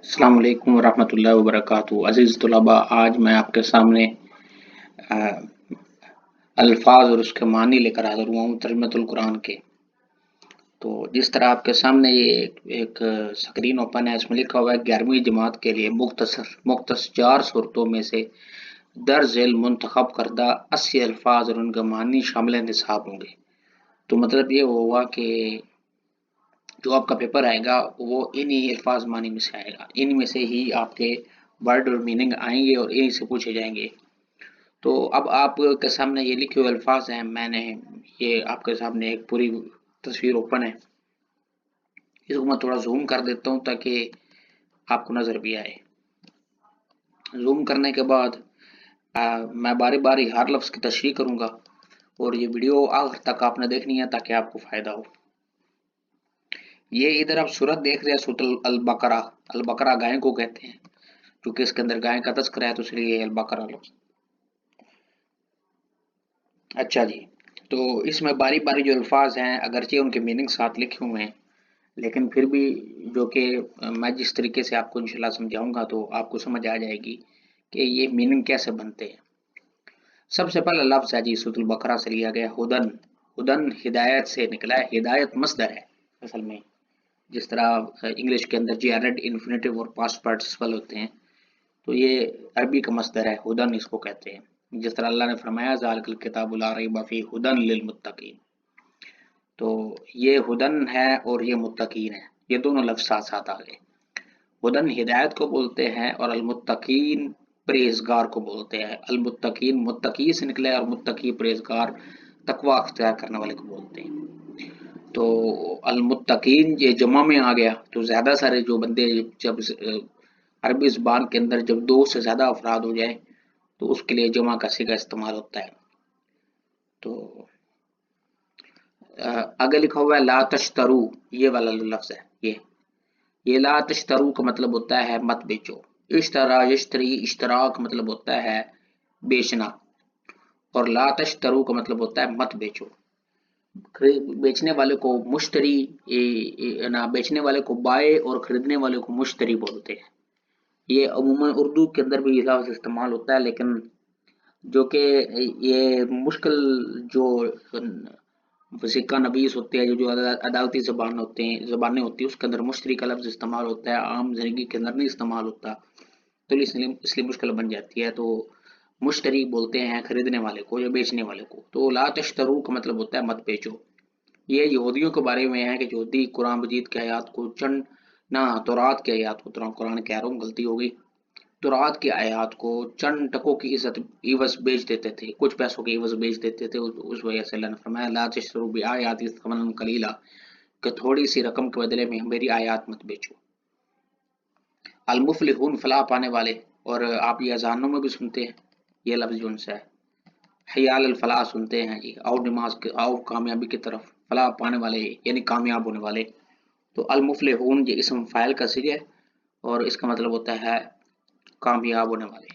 अस्सलाम वालेकुम वरहमतुल्लाहि वबरकातुहू। अज़ीज़ तलबा, आज मैं आपके सामने अ, अल्फाज और उसके मानी लेकर हाज़िर हुआ हूँ तर्जुमतुल कुरान के। तो जिस तरह आपके सामने ये एक स्क्रीन ओपन है, इसमें लिखा हुआ है 11वीं जमात के लिए मुख्तसर 4 सूरतों में से दर्ज झेल मुंतखब करदा 80 अल्फाज और उनके मानी शामिल निसाब होंगे। तो मतलब ये होगा कि जो आपका पेपर आएगा वो इन्हीं अल्फाज मानी में से आएगा, इनमें से ही आपके वर्ड और मीनिंग आएंगे और इन्हीं से पूछे जाएंगे। तो अब आपके सामने ये लिखे हुए अल्फाज हैं, मैंने ये आपके सामने एक पूरी तस्वीर ओपन है, इसको मैं थोड़ा जूम कर देता हूँ ताकि आपको नजर भी आए। जूम करने के बाद मैं बारी बारी हर लफ्ज की तशरीह करूंगा और ये वीडियो आखिर तक आपने देखनी है ताकि आपको फायदा हो। ये इधर आप सूरत देख रहे हैं, सूरत अल बकरा। अल बकरा गाय को कहते हैं, क्योंकि इसके अंदर गाय का तस्करा है तो इसलिए अल बकरा लफ्ज। अच्छा जी, तो इसमें बारी बारी जो अल्फाज हैं अगरचे उनके मीनिंग साथ लिखे हुए हैं, लेकिन फिर भी जो कि मैं जिस तरीके से आपको इंशाल्लाह समझाऊंगा तो आपको समझ आ जाएगी कि ये मीनिंग कैसे बनते हैं। सबसे पहला लफ्ज है जी, सूरत बकरा से लिया गया हुदन। हुदन हिदायत से निकला है, हिदायत मस्दर है असल में। जिस तरह इंग्लिश के अंदर जेआरएड इन्फिनेटिव और पास्ट पार्टिसिपल होते हैं, तो ये अरबी का मस्दर है, हुदन इसको कहते हैं। जिस तरह अल्लाह ने फरमाया ज़ालिकल किताबु ला रैब फीह हुदन लिल मुत्तकीन, तो ये हुदन है और ये मुत्तकीन है, ये दोनों लफ्ज साथ साथ आ गए। हुदन हिदायत को बोलते हैं और अलमुत्तकीन परहेजगार को बोलते हैं। अलमुत्तकीन मुत्तकी से निकले और मुत्तकी परहेजगार तकवा अख्तियार करने वाले को बोलते हैं। तो अलमुत्तकीन ये जमा में आ गया, तो ज्यादा सारे जो बंदे जब अरबी जुबान के अंदर जब दो से ज्यादा अफराद हो जाए तो उसके लिए जमा का सिगा इस्तेमाल होता है। तो आगे लिखा हुआ है ला तश्तरू, ये वाला लफ्ज है। ये ला तश्तरू का मतलब होता है मत बेचो। इश्तरा यश्तरी इश्तरा का मतलब होता है बेचना, और ला तश्तरू का मतलब होता है मत बेचो। बेचने वाले को मुश्तरी ना, बेचने वाले को बाय और खरीदने वाले को मुश्तरी बोलते हैं। ये अमूमन उर्दू के अंदर भी ये लफ्ज इस्तेमाल होता है, लेकिन जो कि ये मुश्किल जो सिक्का नबीस होते हैं, जो अदालती जबान होते हैं, जबानें होती है, उसके अंदर मुश्तरी का लफ्ज इस्तेमाल होता है, आम जिंदगी के अंदर नहीं इस्तेमाल होता, तो इसलिए मुश्किल बन जाती है। तो मुश्तरी बोलते हैं खरीदने वाले को या बेचने वाले को। तो ला तश्तरू का मतलब होता है मत बेचो। ये यहूदियों के बारे में है कि यहूदी कुरान मजीद की आयत को चंद ना तौरात की आयत को, कुरान कह रहा हूँ, गलती हो गई, तौरात की आयत को चंद टकों की इज्जत इवज बेच देते थे, कुछ पैसों की इवज बेच देते थे। उस वजह से अल्लाह ने फरमाया ला तशतरू बि आयाती समनन कलीला, कि थोड़ी सी रकम के बदले में मेरी आयत मत बेचो। अल मुफलिहून फलाह पाने वाले, और आप ये अजानों में भी सुनते हैं ये लफ्ज जो उनसे है, हयाल अल फलाह सुनते हैं जी, आओ नमाज के, आओ कामयाबी की तरफ, फलाह पाने वाले यानी कामयाब होने वाले। तो अल मुफलिहून ये इसम फाइल का सिगा है और इसका मतलब होता है कामयाब होने वाले,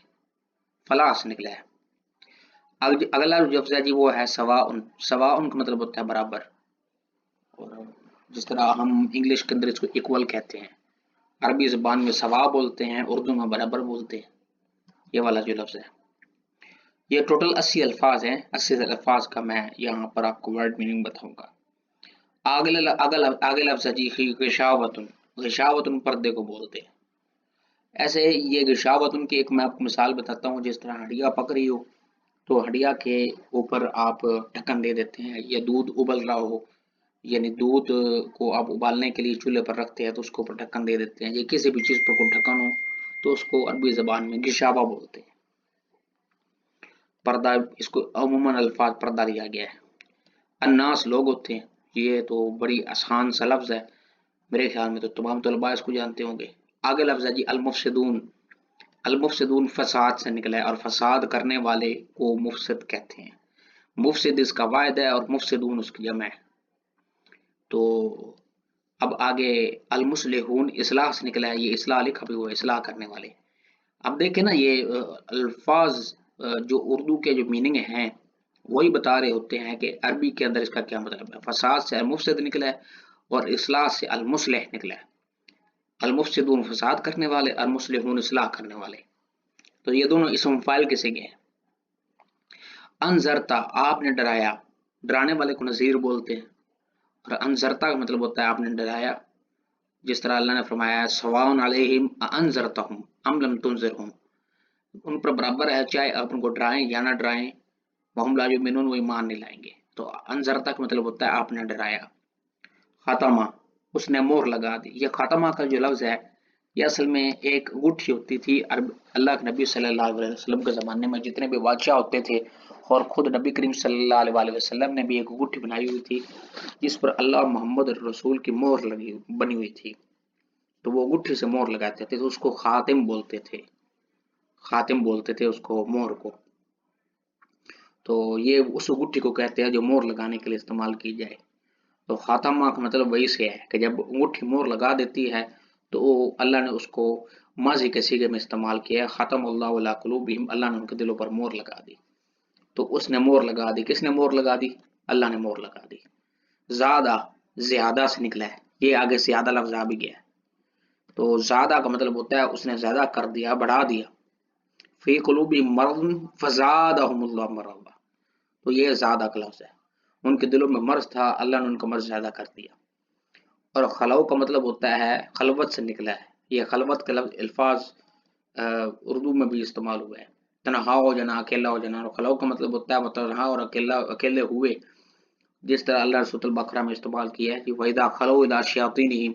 फलाह से निकला है। अगला लफ्ज है जी वो है सवाउन। सवाउन का मतलब होता है बराबर, और जिस तरह हम इंग्लिश के अंदर इसको इक्वल कहते हैं, अरबी जुबान में सवा बोलते हैं, उर्दू में बराबर बोलते हैं। ये वाला जो लफ्ज है, ये टोटल 80 अल्फाज हैं। 80 अल्फाज का मैं यहाँ पर आपको वर्ड मीनिंग बताऊंगा। आगे लफ्ज है जी गिशावतुन। गिशावतुन पर्दे को बोलते हैं। ऐसे ये गिशावतुन की एक मैं आपको मिसाल बताता हूँ। जिस तरह हड्डियाँ पक रही हो तो हड्डियाँ के ऊपर आप ढक्कन दे देते हैं, या दूध उबल रहा हो, यानी दूध को आप उबालने के लिए चूल्हे पर रखते हैं तो उसके ऊपर ढक्कन दे देते हैं, या किसी भी चीज पर को ढक्कन हो तो उसको अरबी जबान में गिशावा बोलते हैं। पर्दा, इसको अमूमन अल्फाज पर्दा लिया गया है। अन्नास लोग होते हैं, ये तो बड़ी आसान सा लफ्ज है, मेरे ख्याल में तो तमाम तलबा इसको जानते होंगे। आगे लफ्ज है जी अलमुफसिदून। अलमुफसिदून फसाद से निकला है, और फसाद करने वाले को मुफसिद कहते हैं। मुफसिद इसका वाहिद है और मुफसिदून उसकी जमा है। तो अब आगे अलमुस्लिहून इस्लाह से निकला है, ये इस्लाह लिखा भी हुआ है, इस्लाह करने वाले। अब देखें ना, ये अल्फाज जो उर्दू के जो मीनिंग हैं वही बता रहे होते हैं कि अरबी के अंदर इसका क्या मतलब है। फसाद से अलमुफसिद निकला है और इस्लाह से अलमुस्लिह निकला है। المفسدون فساد کرنے والے، المصلحون اصلاح کرنے والے. تو یہ دونوں اسم فاعل کے صیغے ہیں. انذرتا آپ نے ڈرایا، ڈرانے والے کو نذیر بولتے ہیں. اور انذرتا کا مطلب ہوتا ہے آپ نے ڈرایا، جس طرح اللہ نے فرمایا سواء علیہم انذرتہم ام لم تنذرہم، ان پر برابر ہے چاہے آپ ان کو ڈرائیں یا نہ ڈرائیں، وہم لا یؤمنون، وہ ایمان نہیں لائیں گے. تو انذرتا کا مطلب ہوتا ہے آپ نے ڈرایا. خاتمہ اس نے مہر لگا دی. یہ خاتمہ کا جو لفظ ہے یہ اصل میں ایک انگوٹھی ہوتی تھی. اللہ کے نبی صلی اللہ علیہ وسلم کے زمانے میں جتنے بھی بادشاہ ہوتے تھے، اور خود نبی کریم صلی اللہ علیہ وسلم نے بھی ایک انگوٹھی بنائی ہوئی تھی جس پر اللہ محمد رسول کی مہر بنی ہوئی تھی. تو وہ انگوٹھی سے مہر لگاتے تھے، تو اس کو خاتم بولتے تھے. خاتم بولتے تھے اس کو، مہر کو. تو یہ اس انگوٹھی کو کہتے ہیں جو مہر لگانے کے لیے استعمال کی جائے. تو خاتمہ کا مطلب وہی سے ہے کہ جب انگوٹھی مہر لگا دیتی ہے تو اللہ نے اس کو ماضی کے صیغے میں استعمال کیا ہے. ختم اللہ علی قلوبہم، اللہ نے ان کے دلوں پر مہر لگا دی. تو اس نے مہر لگا دی. کس نے مہر لگا دی؟ اللہ نے مہر لگا دی. زیادہ زیادہ سے نکلا ہے، یہ آگے زیادہ لفظ آ بھی گیا ہے. تو زیادہ کا مطلب ہوتا ہے اس نے زیادہ کر دیا، بڑھا دیا. فی قلوبہم مرض فزادہم اللہ مرضا، تو یہ زیادہ کا لفظ ہے. ان کے دلوں میں مرض تھا، اللہ نے ان کا مرض زیادہ کر دیا. اور خلو کا مطلب ہوتا ہے خلوت سے نکلا ہے. یہ خلوت کے لفظ الفاظ اردو میں بھی استعمال ہوئے ہیں. تنہا ہو جانا، اکیلا ہو جانا. اور خلو کا مطلب ہوتا ہے تنہا اور اکیلے ہوئے، جس طرح اللہ سورۃ البقرہ میں استعمال کیا ہے کہ وَإِذَا خَلَوْا إِلَىٰ شَيَاطِينِهِمْ،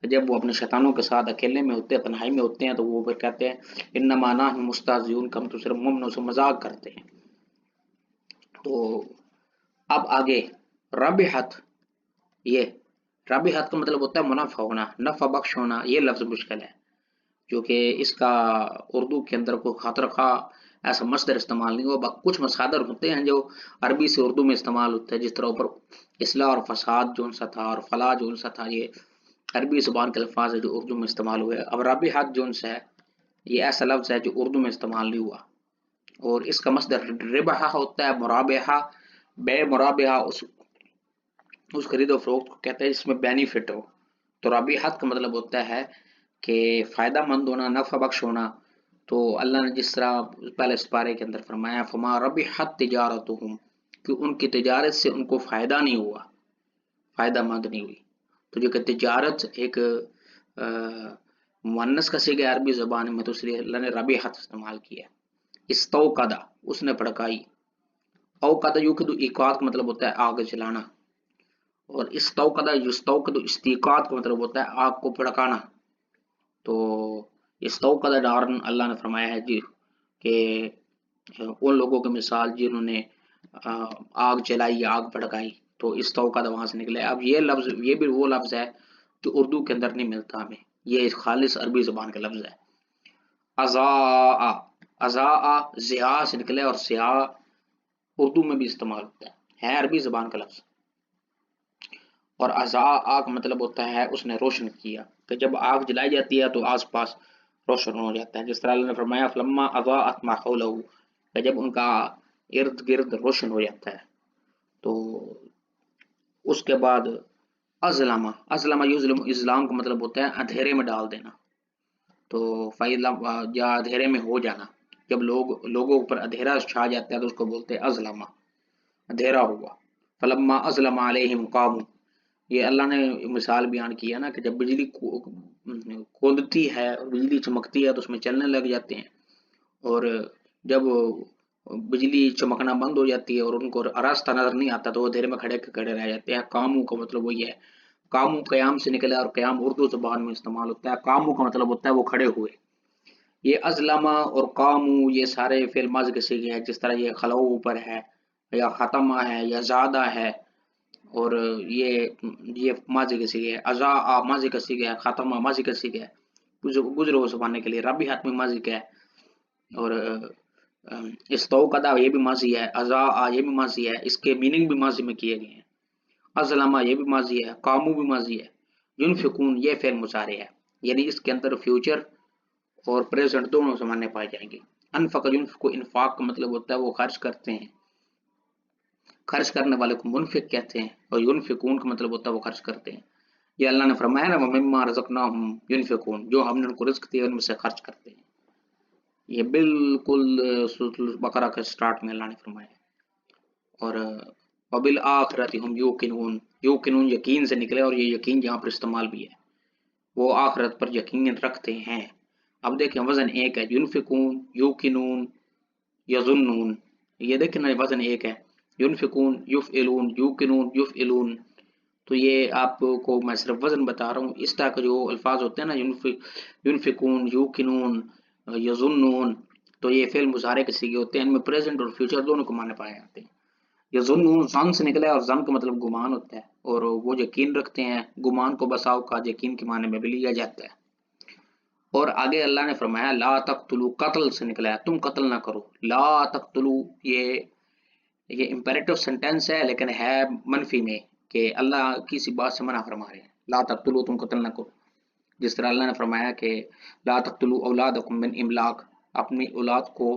جب وہ اپنے شیطانوں کے ساتھ اکیلے میں ہوتے ہیں، تنہائی میں ہوتے ہیں، تو وہ پھر کہتے ہیں انما نحن مستہزئون، ہم تو صرف مومنوں سے مذاق کرتے ہیں. تو اب آگے ربحت، یہ ربحت کا مطلب ہوتا ہے منافع ہونا، نفع بخش ہونا. یہ لفظ مشکل ہے جو کہ اس کا اردو کے اندر کوئی خاطر خواہ ایسا مصدر استعمال نہیں ہوا. کچھ مصادر ہوتے ہیں جو عربی سے اردو میں استعمال ہوتے ہیں، جس طرح اوپر اصلاح اور فساد جو سا تھا، اور فلاح جو سا تھا، یہ عربی زبان کے الفاظ ہے جو اردو میں استعمال ہوئے. اب رابحت جو ہے یہ ایسا لفظ ہے جو اردو میں استعمال نہیں ہوا، اور اس کا مصدر ربحہ ہوتا ہے، مرابحہ، بے مرابحہ اس خرید و فروخت کو کہتے ہیں جس میں بینیفٹ ہو. تو رابحت کا مطلب ہوتا ہے کہ فائدہ مند ہونا، نفع بخش ہونا. تو اللہ نے جس طرح پہلے سپارے کے اندر فرمایا فما ربحت تجارتہم، کہ ان کی تجارت سے ان کو فائدہ نہیں ہوا، فائدہ مند نہیں ہوئی. تو جو کہ تجارت ایک مؤنث کا صیغہ ہے عربی زبان میں، تو اس لیے اللہ نے ربحت استعمال کیا. استوقدہ اس نے بھڑکائی. اوقدہ یوقد ایقاد کا مطلب ہوتا ہے آگ جلانا، اور استوقدہ یستوقد استیقاد کا مطلب ہوتا ہے آگ کو بھڑکانا. تو استوقدہ نارن اللہ نے فرمایا ہے جی کہ ان لوگوں کی مثال جنہوں نے آگ جلائی یا آگ بھڑکائی. تو استوقدہ وہاں سے نکلے. اب یہ لفظ، یہ بھی وہ لفظ ہے جو اردو کے اندر نہیں ملتا ہمیں، یہ خالص عربی زبان کا لفظ ہے. ازاء، ازاء ضیاء سے نکلے، اور ضیاء اردو میں بھی استعمال ہوتا ہے عربی زبان کا لفظ. اور ازاء کا مطلب ہوتا ہے اس نے روشن کیا، کہ جب آگ جلائی جاتی ہے تو آس پاس روشن ہو جاتا ہے. جس طرح اللہ نے فرمایا فلما اضاءت ما حوله، کہ جب ان کا ارد گرد روشن ہو جاتا ہے. تو اس کے بعد ازلم، ازلم یظلم، اظلام کا مطلب ہوتا ہے اندھیرے میں ڈال دینا. تو یا اندھیرے میں ہو جانا، جب لوگوں پر اندھیرا چھا جاتا ہے تو اس کو بولتے ہیں ازلم، اندھیرا ہوا. فلما ازلم علیہم قاموا، یہ اللہ نے مثال بیان کیا نا کہ جب بجلی کودتی ہے اور بجلی چمکتی ہے تو اس میں چلنے لگ جاتے ہیں، اور جب بجلی چمکنا بند ہو جاتی ہے اور ان کو راستہ نظر نہیں آتا تو وہ اندھیرے میں کھڑے رہ جاتے ہیں. قاموا کا مطلب وہی ہے، قاموا قیام سے نکلا، اور قیام اردو زبان میں استعمال ہوتا ہے. قاموا کا مطلب ہوتا ہے وہ کھڑے ہوئے. یہ ازلما اور قاموا یہ سارے فعل ماضی کے صیغے ہیں، جس طرح یہ خلو اوپر ہے، یا ختمہ ہے، یا زادہ ہے. اور یہ ماضی کا صیغہ ہے. ازاء ماضی کا صیغہ ہے، ختمہ ماضی کا صیغہ ہے گزرے ہوئے زمانے کے لیے. ربحت میں ماضی کا ہے، اور استوقدہ یہ بھی ماضی ہے، ازاء یہ بھی ماضی ہے، اس کے میننگ بھی ماضی میں کیے گئے ہیں. ازلما یہ بھی ماضی ہے، قاموا بھی ماضی ہے. ينفقون یہ فعل مضارع ہے، یعنی اس کے اندر فیوچر اور پریزنٹ دونوں زمانے پائے جائیں گے. انفق ينفق، انفاق کا مطلب ہوتا ہے وہ خرچ کرتے ہیں، خرچ کرنے والے کو منفق کہتے ہیں. اور ينفقون کا مطلب ہوتا ہے وہ خرچ کرتے ہیں. ये अल्लाह ने फरमाया ना वमिम्मा रज़क़नाहुम युनफिकून, जो हमने उनको रिस्क दिया उनमें से खर्च करते हैं। ये बिल्कुल सूरह बकरा के स्टार्ट में अल्लाह ने फरमाया। और वबिल आखिरति हुम यूकिनून, यूकिनून यकीन से निकले और ये यकीन यहाँ पर इस्तेमाल भी है, वो आखिरत पर यकीन रखते हैं। अब देखें वजन एक है, युनफिकून, यूकिनून, यजुन्नून, ये देखें ना वजन एक है, युनफिकून, युफइलून, यूकिनून, युफइलून। तो ये आपको मैं सिर्फ वजन बता रहा हूँ। इस तरह के जो अल्फाज होते हैं ना, युनफिकून, यूकिनून, यजुन्नून, तो ये फेल मुजारे के सीगे होते हैं, इनमें प्रेजेंट और फ्यूचर दोनों को माने पाए जाते हैं। यजुन्नून जन से निकला है और जन का मतलब गुमान होता है, और वो यकीन रखते हैं, गुमान को बसाव का यकीन के माने में भी लिया जाता है। और आगे अल्लाह ने फरमाया ला तक़तुलू, कत्ल से निकला है, तुम कत्ल ना करो। ला तक़तुलू ये इंपेरेटिव सेंटेंस है, लेकिन है मनफी में कि अल्लाह किसी बात से मना फरमा रहे हैं। ला तक़तुलू, तुम कत्ल ना करो। जिस तरह अल्लाह ने फरमाया कि ला तक़तुलू औलादकुम मिन इमलाक, अपनी औलाद को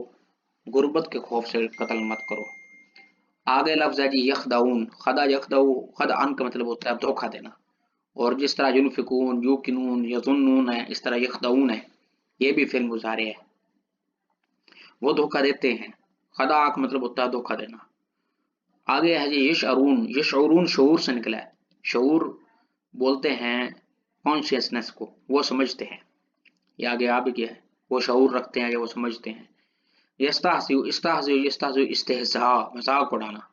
गुर्बत के खौफ से कत्ल मत करो। आगे लफ्ज है जी यखदाउन, खदा यखदाउ, खदअन का मतलब होता है धोखा देना। और जिस तरह युनफिकून, यूकिनून, यजुन्नून है, इस तरह यखदाउन है, ये भी फिल्म मुजारे है, वो धोखा देते हैं। खदा का मतलब होता है धोखा देना। आगे है जी यशअरून, यशअरून शऊर से निकला है। शऊर बोलते हैं कॉन्शियसनेस को, वो समझते हैं। ये आगे आ भी गया है, वो शऊर रखते हैं या वो समझते हैं। यस्ताहज़िउ, इस्ताहज़िउ, यस्ताहज़िउ इस्तेहज़ा, मजाक उड़ाना,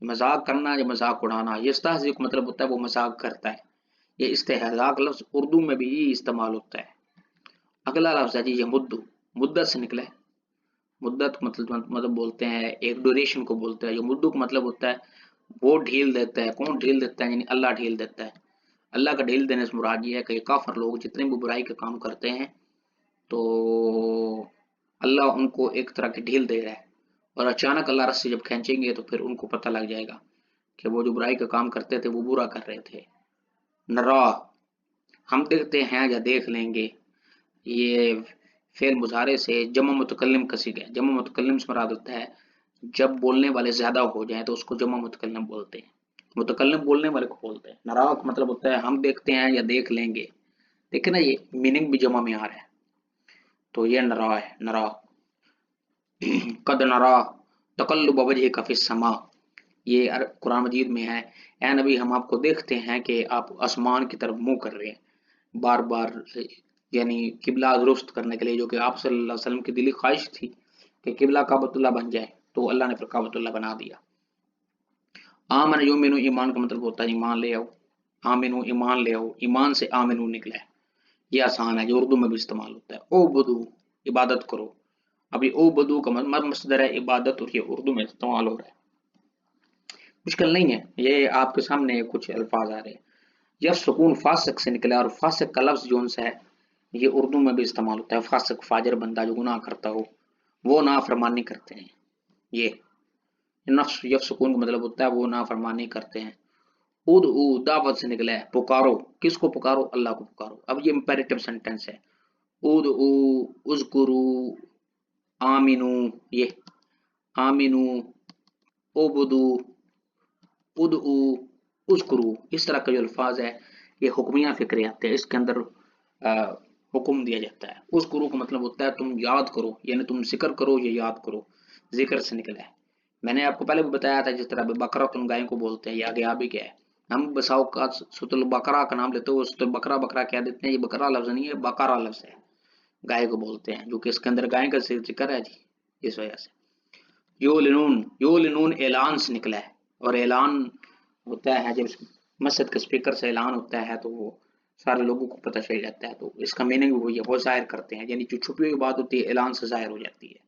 मजाक करना या मजाक उड़ाना। यस्ताहज़िउ का मतलब होता है वो मजाक करता है। ये इस्तेहज़ा का लफ्ज उर्दू में भी इस्तेमाल होता है। अगला लफ्ज है जी यमुद्दु, मुद्दत से निकला है। मुद्दत मतलब बोलते हैं एक ड्यूरेशन को बोलते हैं। यमुद्दु का मतलब होता है वो ढील देता है। कौन ढील देता है? यानी अल्लाह ढील देता है। अल्लाह का ढील देने से मुराद ये है कि काफिर लोग जितने भी बुराई के काम करते हैं तो अल्लाह उनको एक तरह की ढील दे रहा है, और अचानक अल्लाह रस्सी जब खींचेंगे तो फिर उनको पता लग जाएगा कि वो जो बुराई का काम करते थे वो बुरा कर रहे थे। नरा, हम देखते हैं या देख लेंगे, ये फेल मुजारे से जमा मुतकल्लिम कसी गए। जमा मुतकल्लिम से मुराद होता है जब बोलने वाले ज्यादा हो जाए तो उसको जमा मुतकल्लिम बोलते हैं। मुतकल्लिम बोलने वाले को बोलते हैं। नरा का मतलब होता है हम देखते हैं या देख लेंगे। देखिए ना, ये मीनिंग भी जमा में आ रहा है, तो ये नरा है, नरा। कद नरा तकल्लुब वजहिका फिस समा, ये कुरान मजीद में है। ए नबी, हम आपको देखते हैं कि आप आसमान की तरफ मुंह कर रहे हैं बार बार, यानी किबला दुरुस्त करने के लिए, जो कि आप सल्लल्लाहु अलैहि वसल्लम की दिली ख्वाहिश थी कि किबला काबतुल्लाह बन जाए, तो अल्लाह ने फिर काबतुल्लाह बना दिया। आमन युमिनु, ईमान का मतलब होता है ईमान ले आओ। आमिनु, ईमान ले आओ, ईमान से आमिनु निकला है। ये आसान है, जो उर्दू में भी इस्तेमाल होता है। ओ बदू, इबादत करो। अभी ओ बदू का मसदर है इबादत, और ये उर्दू में इस्तेमाल हो रहा है। मुश्किल नहीं है, ये आपके सामने कुछ अल्फाज आ रहे हैं। यह सुकून फासिक से निकला, और फासिक का लफ्ज जो है ये उर्दू में भी इस्तेमाल होता है। फासिक, फाजिर बंदा जो गुनाह करता हो, वो नाफरमानी करते हैं। ये नफ्स यफ सुकून का मतलब होता है वो नाफरमानी करते हैं। उद दावत से निकला है, पुकारो। किसको पुकारो? अल्लाह को पुकारो। अब ये इंपेरेटिव सेंटेंस है। उद उज़कुरू, आमिनू, ये आमिनू, ओबुदू, उद उज़कुरू, इस तरह का जो अल्फाज है ये हुक्मिया फिक्रे आते हैं। इसके अंदर हुक्म दिया जाता है। उज़कुरू का मतलब होता है तुम याद करो, यानी तुम जिक्र करो, ये याद करो। जिक्र से निकला है। मैंने आपको पहले भी बताया था, जिस तरह बकरा तुम गाय को बोलते हैं, ये आगे आ भी गया है। हम बसाओ का सुतुल बकरा का नाम लेते हो, सुतुल बकरा बकरा कह देते हैं। ये बकरा लफ्ज नहीं है, बकरा लफ्ज है। गाय को बोलते हैं, जो कि इसके अंदर गाय का जिक्र है जी, इस वजह से। यो लिनून ऐलान से निकला है। और ऐलान होता है जब मस्जिद के स्पीकर से ऐलान होता है तो वो सारे लोगों को पता चल जाता है, तो इसका मीनिंग भी वही है, वो जाहिर करते हैं, यानी जो छुपी हुई बात होती है ऐलान से जाहिर हो जाती है।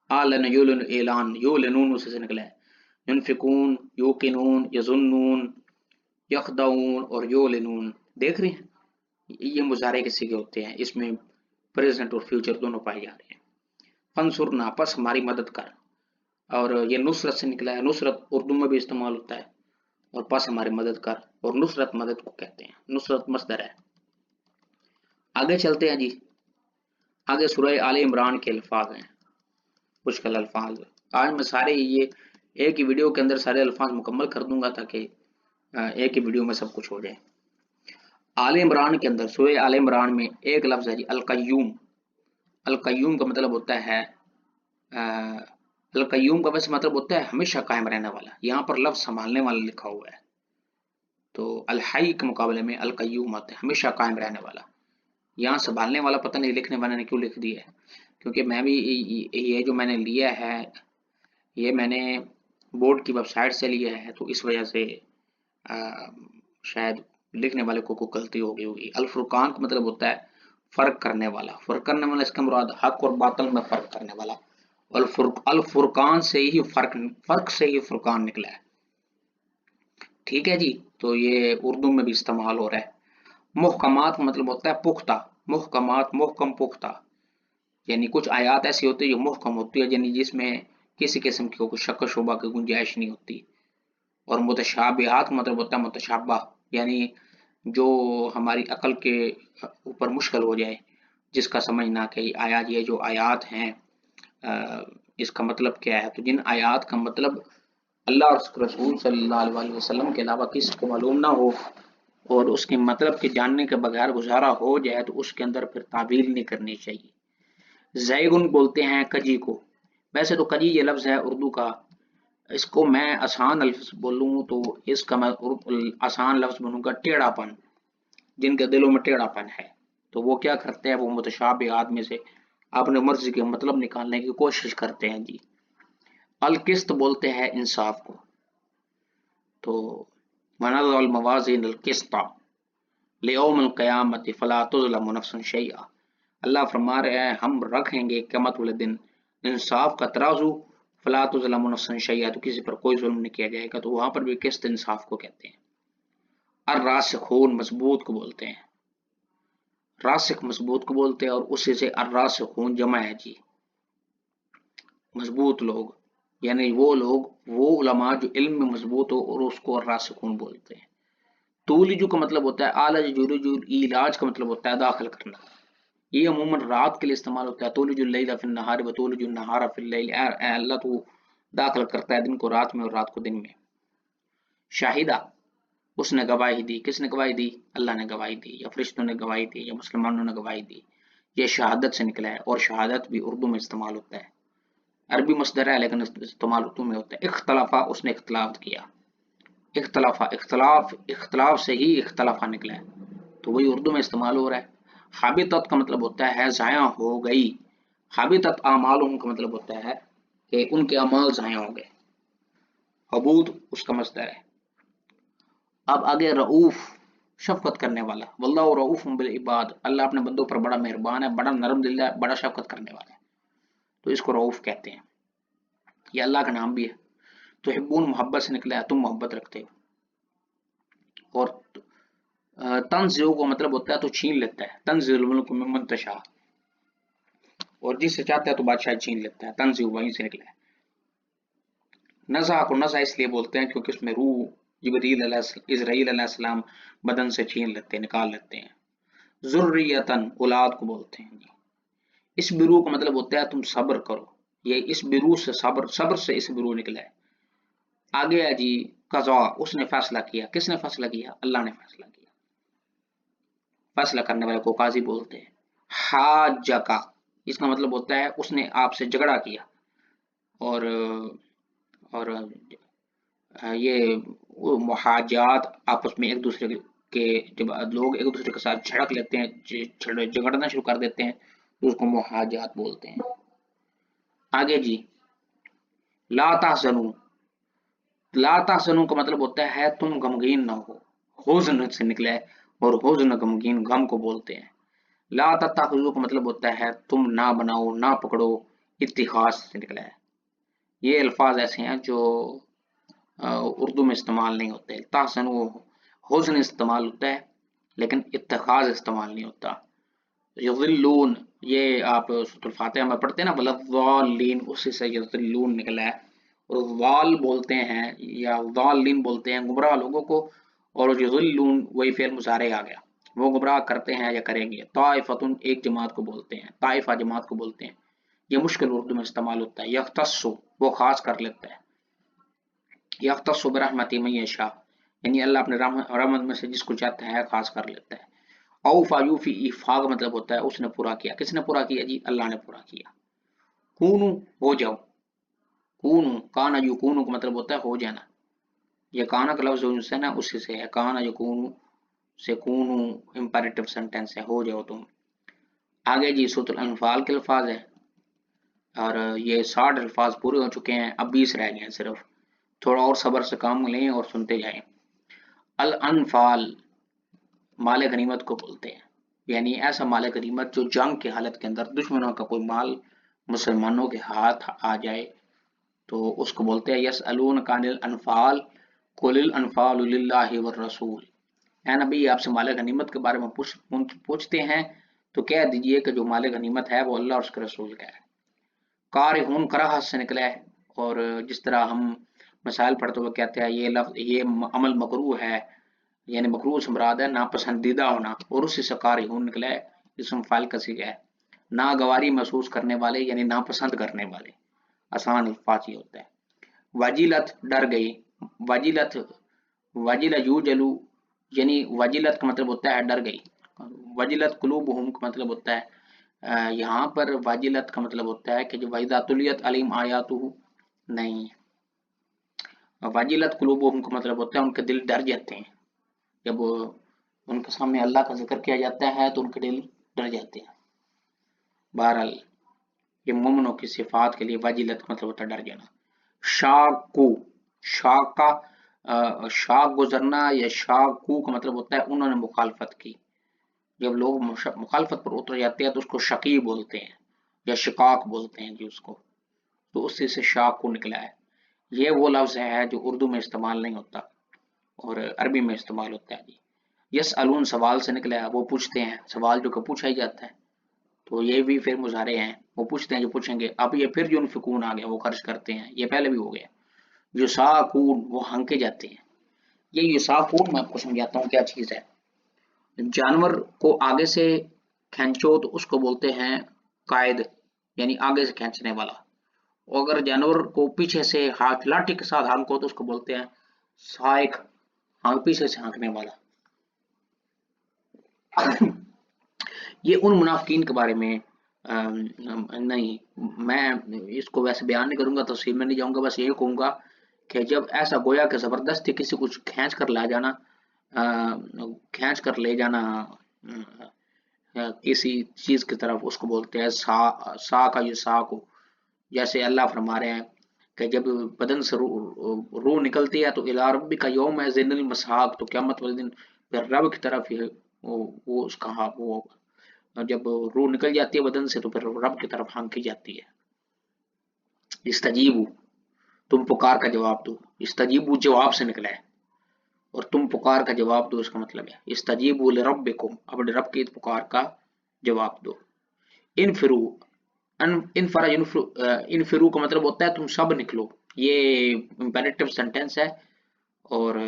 आलन युलन ऐलान, यो लिनून उसी से निकला है। युनफिकून, युकिनून, यजुन्नून, यखदाऊन और यो लिनून। देख रहे हैं, ये मुजारे के सीगे होते हैं, इसमें प्रेजेंट और फ्यूचर दोनों पाए जा रहे हैं। फंसुरना, पस हमारी मदद कर। और ये नुसरत से निकला है। नुसरत उर्दू में भी इस्तेमाल होता है, और पस हमारी मदद कर, और नुसरत मदद को कहते हैं। नुसरत मसदर है। आगे चलते हैं जी। आगे सूरह आले इमरान के अल्फाज हैं, मुश्किल अल्फाज। आज मैं सारे ये एक ही वीडियो के अंदर सारे अल्फाज मुकम्मल कर दूंगा ताकि एक ही वीडियो में सब कुछ हो जाए। آل عمران کے اندر سورہ آل عمران میں ایک لفظ ہے جی القیوم. القیوم کا مطلب ہوتا ہے القیوم کا ویسے مطلب ہوتا ہے ہمیشہ قائم رہنے والا. یہاں پر لفظ سنبھالنے والا لکھا ہوا ہے تو الحی کے مقابلے میں القیوم آتا ہے ہمیشہ قائم رہنے والا. یہاں سنبھالنے والا پتہ نہیں لکھنے والے نے کیوں لکھ دیا ہے، کیونکہ میں بھی یہ جو میں نے لیا ہے یہ میں نے بورڈ کی ویب سائٹ سے لیا ہے تو اس وجہ سے شاید لکھنے والے کو کوئی غلطی ہو گئی ہوگی. الفرقان کا مطلب ہوتا ہے فرق کرنے والا. فرق کرنے والا اس کا مراد حق اور باطل میں فرق کرنے والا. الفرقان سے ہی فرق سے ہی فرقان نکلا ہے. ٹھیک ہے جی، تو یہ اردو میں بھی استعمال ہو رہا ہے. محکمات کا مطلب ہوتا ہے پختہ. محکمات محکم پختہ، یعنی کچھ آیات ایسی ہوتی ہے جو محکم ہوتی ہے، یعنی جس میں کسی قسم کی کوئی شک و شبہ کی گنجائش نہیں ہوتی. اور متشابہات کا مطلب ہوتا ہے متشابہ، یعنی جو ہماری عقل کے اوپر مشکل ہو جائے، جس کا سمجھنا کہ آیات یہ جو آیات ہیں اس کا مطلب کیا ہے. تو جن آیات کا مطلب اللہ اور اس کے رسول صلی اللہ علیہ وسلم کے علاوہ کسی کو معلوم نہ ہو اور اس کے مطلب کے جاننے کے بغیر گزارا ہو جائے تو اس کے اندر پھر تعویل نہیں کرنی چاہیے. زیغن بولتے ہیں کجی کو. ویسے تو کجی یہ لفظ ہے اردو کا، اس کو میں آسان لفظ بولوں تو اس کا میں آسان لفظ بولوں گا ٹیڑھا پن. جن کے دلوں میں ٹیڑھا پن ہے تو وہ کیا کرتے ہیں، وہ متشابہات میں سے اپنے مرضی کے مطلب نکالنے کی کوشش کرتے ہیں جی. القسط بولتے ہیں انصاف کو. تو ونضع الموازین القسط لیوم القیامت فلا تظلم نفس شیئا. اللہ فرما رہے ہیں ہم رکھیں گے قیامت والے دن انصاف کا ترازو، فلا تظلم نفس شیئا، تو کسی پر کوئی ظلم نہیں کیا جائے گا. تو وہاں پر بھی قسط انصاف کو کہتے ہیں. الراسخون مضبوط کو بولتے ہیں. راسخ مضبوط کو بولتے ہیں اور اسی سے الراسخون جمع ہے جی مضبوط لوگ، یعنی وہ لوگ وہ علماء جو علم میں مضبوط ہو اور اس کو الراسخون بولتے ہیں. تولج کا مطلب ہوتا ہے عالج یولج، علاج کا مطلب ہوتا ہے داخل کرنا. یہ عموماً رات کے لیے استعمال ہوتا ہے. تولج اللیل فی النہار و تولج النہار فی اللیل، اے اللہ تو داخل کرتا ہے دن کو رات میں اور رات کو دن میں. شاہدہ اس نے گواہی دی. کس نے گواہی دی؟ اللہ نے گواہی دی، یا فرشتوں نے گواہی دی، یا مسلمانوں نے گواہی دی. یہ شہادت سے نکلا ہے اور شہادت بھی اردو میں استعمال ہوتا ہے. عربی مصدر ہے لیکن استعمال اردو میں ہوتا ہے. اختلافہ اس نے اختلاف کیا. اختلافہ اختلاف سے ہی اختلافہ نکلا ہے تو وہی اردو میں استعمال ہو رہا ہے. حابطت کا مطلب ہوتا ہے ضائع ہو گئی. حابطت اعمالهم کا مطلب ہوتا ہے کہ ان کے اعمال ضائع ہو گئے. حبود اس کا مصدر ہے. اب آگے رؤوف شفقت کرنے والا. واللہ رؤوف بالعباد، اللہ اپنے بندوں پر بڑا مہربان ہے، بڑا نرم دل ہے، بڑا شفقت کرنے والا ہے، تو اس کو رؤوف کہتے ہیں. یہ اللہ کا نام بھی ہے. تحبون محبت سے نکلا ہے، تم محبت رکھتے ہو. اور تنزع کا مطلب ہوتا ہے تو چھین لیتا ہے. تنزع الملک ممن تشاء، اور جس سے چاہتا ہے تو بادشاہ چھین لیتا ہے. تنزع وہیں سے نکلا ہے. نزع کو نزع اس لیے بولتے ہیں کیونکہ اس میں روح اسرائیل علیہ السلام بدن سے چھین لیتے ہیں، نکال لیتے ہیں. ذریتن اولاد کو بولتے ہیں. اس برو کا مطلب ہوتا ہے تم صبر کرو. یہ اس برو سے صبر سے اس برو نکلا ہے. آگے ہے جی قضا، اس نے فیصلہ کیا. کس نے فیصلہ کیا؟ اللہ نے فیصلہ کیا. فیصلہ کرنے والے کو قاضی بولتے ہیں. حاجہ، اس کا مطلب ہوتا ہے اس نے آپ سے جھگڑا کیا. اور یہ محاجات آپس میں ایک دوسرے کے جب لوگ ایک دوسرے کے ساتھ جھڑک لیتے ہیں، جھگڑنا شروع کر دیتے ہیں تو اس کو محاجات بولتے ہیں. آگے جی لا تحزنوا. لا تحزنوا کا مطلب ہوتا ہے تم غمگین نہ ہو. حزن سے نکلا ہے اور حزن غمگین غم کو بولتے ہیں. لا تتخذوا کا مطلب ہوتا ہے تم نہ بناؤ، نہ پکڑو. اتخاذ سے نکلا ہے. یہ الفاظ ایسے ہیں جو اردو میں استعمال نہیں ہوتے. تحزنوا حزن استعمال ہوتا ہے لیکن اتخاذ استعمال نہیں ہوتا. یضلون، یہ آپ سورۃ الفاتحہ میں پڑھتے ہیں نا ولضالین، اسی سے یضلون نکلا ہے. اور ضال بولتے ہیں یا ضالین بولتے ہیں گمراہ لوگوں کو، اور یضلون وہی فعل مضارع آ گیا، وہ گمراہ کرتے ہیں یا کریں گے. طائفتن ایک جماعت کو بولتے ہیں، طائفہ جماعت کو بولتے ہیں. یہ مشکل اردو میں استعمال ہوتا ہے. یختص وہ خاص کر لیتا ہے. یختص برحمتہ من یشاء، یعنی اللہ اپنے رحمت میں سے جس کو چاہتا ہے خاص کر لیتا ہے. औफा यूफी, इफा का मतलब होता है उसने पूरा किया। किसने पूरा किया जी? अल्लाह ने पूरा किया। कूनू, हो जाओ। कूनू, काना युकूनू का मतलब होता है हो जाना। ये काना का लफ्ज जो है ना उसी से है, काना युकूनू से कूनू इंपेरेटिव सेंटेंस है, हो जाओ तुम। आगे जी सूरह अल-अनफाल के अल्फाज है, और ये 60 अल्फाज पूरे हो चुके हैं, अब 20 रह गए हैं सिर्फ। थोड़ा और सब्र से काम लें और सुनते जाएं। अल अनफाल माल गनीमत को बोलते हैं, यानी ऐसा माल गनीमत जो जंग की हालत के अंदर दुश्मनों का कोई माल मुसलमानों के हाथ आ जाए तो उसको बोलते हैं यस अलून कानिल अनफाल कुलिल अनफाल लिल्लाहि वर रसूल। है नबी, आपसे माल गनीमत के बारे में पूछते हैं तो कह दीजिए कि जो माल गनीमत है वो अल्लाह और उसके रसूल का है। कारहून कराहत से निकला है, और जिस तरह हम मसाइल पढ़ते हुए कहते हैं ये लफ्ज ये अमल मकरूह है, यानी मकरूह से मुराद है नापसंदीदा होना, और उसी से कारहून निकला है, इसम फाइल का सीगा है। नागवारी महसूस करने वाले यानी नापसंद करने वाले, आसान अल्फाज ये होता है। वजीलत, डर गई। वजीलत, वजीला यूजलू, यानी वजीलत का मतलब होता है डर गई। वजीलत कुलूबुहुम का मतलब होता है यहाँ पर वाजिलत का मतलब होता है कि जो वैदा तुलियत अलीम आयातुहु, नहीं। वाजिलत कुलूबुहुम का मतलब होता है उनके दिल डर जाते हैं, जब उनके सामने अल्लाह का जिक्र किया जाता है तो उनके दिल डर जाते हैं। बहरहाल ये मोमिनों की सिफात के लिए वाजिलत का मतलब होता है डर जाना। शाकू, शाक का शाक गुजरना या शाकू का मतलब होता है उन्होंने मुखालफत की। जब लोग मुखालफत पर उतर जाते हैं तो उसको शकी बोलते हैं या शिकाक बोलते हैं जी उसको, तो उसी से शाक को निकला है। ये वो लफ्ज है जो उर्दू में इस्तेमाल नहीं होता और अरबी में इस्तेमाल होता है जी। यस अलून सवाल से निकला है, वो पूछते हैं, सवाल जो कि पूछा ही जाता है, तो ये भी फिर मुजारे हैं, वो पूछते हैं जो पूछेंगे। अब ये फिर जो फिकून आ गया वो खर्च करते हैं, ये पहले भी हो गया। युसाकून, वो हंके जाते हैं। ये युसाकून मैं आपको समझाता हूँ क्या चीज है। जानवर को आगे से खींचो तो उसको बोलते हैं कायद, यानी आगे से खींचने वाला। और अगर जानवर को पीछे से हाथ लाठी के साथ हाँको तो उसको बोलते हैं साइक, हाँ पीछे से हाँकने वाला। ये उन मुनाफिकीन के बारे में नहीं, मैं इसको वैसे बयान नहीं करूंगा, तफसील में नहीं जाऊंगा, बस यही कहूंगा कि जब ऐसा गोया कि जबरदस्ती किसी को खींच कर ला जाना, खींच कर ले जाना किसी चीज की तरफ, उसको बोलते हैं सा का ये सा को। जैसे अल्लाह फरमा रहे हैं कि जब बदन से रूह निकलती है तो इला रब्बिका यौम ज़िनिल मसाक, तो क़यामत वाले दिन फिर रब की तरफ ही वो उसका वो होगा। जब रूह निकल जाती है बदन से तो फिर रब की तरफ हाँकी जाती है। इस्तजीबु, तुम पुकार का जवाब दो। इस्तजीबु जवाब से निकला है, और तुम पुकार का जवाब दो इसका मतलब है इस्तजीबु लिरब्बिकुम, अपने रब की पुकार का जवाब दो। इनफिरू, इनफरा इनफिरू का मतलब होता है तुम सब निकलो, ये इंपेरेटिव सेंटेंस है। और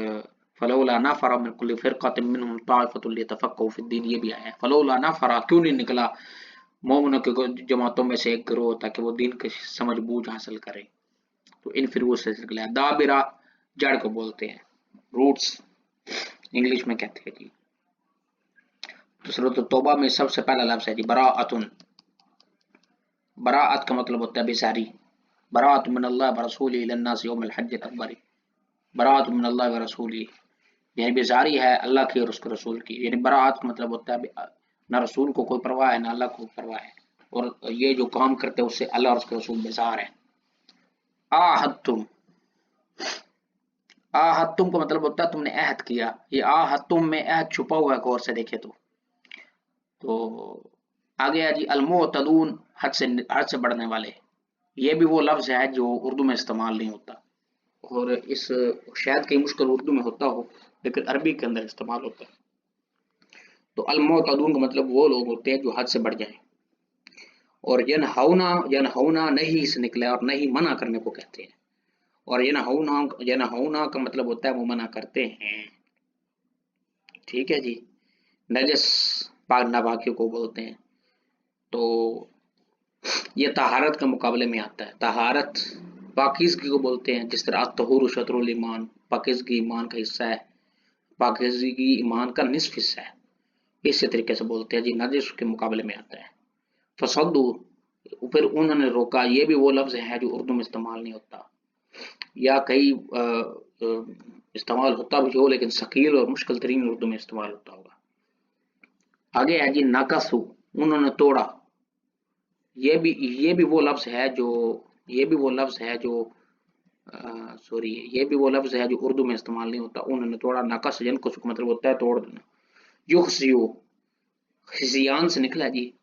फलौला नफर मिन कुल्लि फिरक़तिन मिनहुम ताइफ़तुन लियतफ़क़्क़हू फ़िद्दीन, ये भी आया है। फलौला नफर, क्यों नहीं निकला मोमिनों की जमातों में से एक गिरोह ताकि वो दीन की समझ बूझ हासिल करे, तो इनफिरू से निकला है। दाबिरा, जड़ को बोलते हैं, रूट्स इंग्लिश में कहते हैं जी। तो सूरत तौबा में सबसे पहला लफ्ज है जी बराअतुन। बराअत का मतलब होता है बेजारी। बराअत मिनल्लाह व रसूलिही इलन नास यौमल हज्जिल अकबर। बराअत मिनल्लाह व रसूलिही, यानी बेजारी है अल्लाह की और उसके रसूल की। यानी बराअत का मतलब होता है ना रसूल को कोई परवाह है ना अल्लाह को परवाह है, और ये जो काम करते हैं उससे अल्लाह और उसके रसूल बेजार है। आहदतुम, आहदतुम का मतलब होता है तुमने अहद किया। ये आहदतुम में अहद छुपा हुआ है, गौर से देखे तो आगे है जी अलमुअतदून, हद से बढ़ने वाले। ये भी वो लफ्ज है जो उर्दू में इस्तेमाल नहीं होता, और इस शायद कहीं मुश्किल उर्दू में होता हो लेकिन अरबी के अंदर इस्तेमाल होता है। तो अलमुअतदून का मतलब वो लोग होते हैं जो हद से बढ़ जाएं। और यनहौना, यनहौना नहीं से निकला है, और नहीं मना करने को कहते हैं। और यनहौना, यनहौना का मतलब होता है वो मना करते हैं। ठीक है जी। नजस पाक नापाकियों को बोलते हैं। तो ये तहारत के मुकाबले में आता है। तहारत पाकीज़गी को बोलते हैं, जिस तरह अत्तहुर शत्रुल ईमान, पाकीज़गी ईमान का हिस्सा है, पाकीज़गी ईमान का निस्फ हिस्सा है। इसी तरीके से बोलते हैं जी, नजिस के मुकाबले में आता है। फसद्दू, फिर उन्होंने रोका, ये भी वो लफ्ज है जो उर्दू में इस्तेमाल नहीं होता, या कई इस्तेमाल होता भी हो लेकिन शकील और मुश्किल तरीन उर्दू में इस्तेमाल होता होगा। आगे है जी नाकसू, उन्होंने तोड़ा, ये भी वो लफ्ज है जो ये भी वो लफ्ज है जो सॉरी ये भी वो लफ्ज है जो उर्दू में इस्तेमाल नहीं होता। उन्होंने तोड़ा, नाकस यनकुस का मतलब होता है तोड़ देना। युखजियो, खिजियान से निकला जी,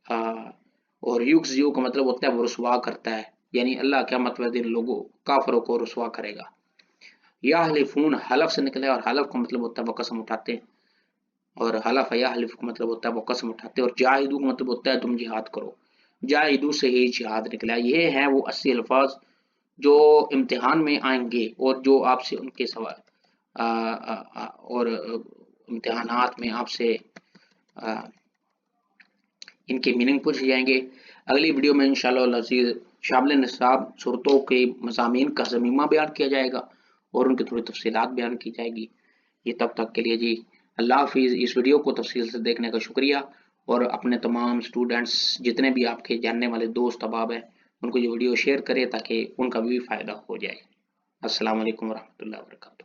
आ, और युखजियो का मतलब होता है वो रुसवा करता है, यानी अल्लाह क्या मतलब दिन लोगों काफरों को रुसवा करेगा। या हलिफून हलफ से निकला है, और हलफ का मतलब होता है वो कसम उठाते हैं, और हलफ या हलिफ का मतलब होता है वो कसम उठाते हैं। और जाहिदू का मतलब होता है तुम जिहाद करो, जाहिदू से ही जिहाद निकला। ये हैं वो 80 अल्फाज जो इम्तिहान में आएंगे और जो आपसे उनके सवाल और इम्तिहानात में आपसे आ, इनके मीनिंग पूछे जाएंगे। अगली वीडियो में इंशाअल्लाह अज़ीज़ शामिल निसाब सूरतों के मज़ामीन का ज़मीमा बयान किया जाएगा और उनकी थोड़ी तफसीलात बयान की जाएगी। ये तब तक के लिए जी अल्लाह हाफिज़। इस वीडियो को तफसील से देखने का शुक्रिया, और अपने तमाम स्टूडेंट्स जितने भी आपके जानने वाले दोस्त अहबाब हैं उनको ये वीडियो शेयर करें ताकि उनका भी फ़ायदा हो जाए। अस्सलाम वालेकुम रहमतुल्लाहि व बरकातुहू।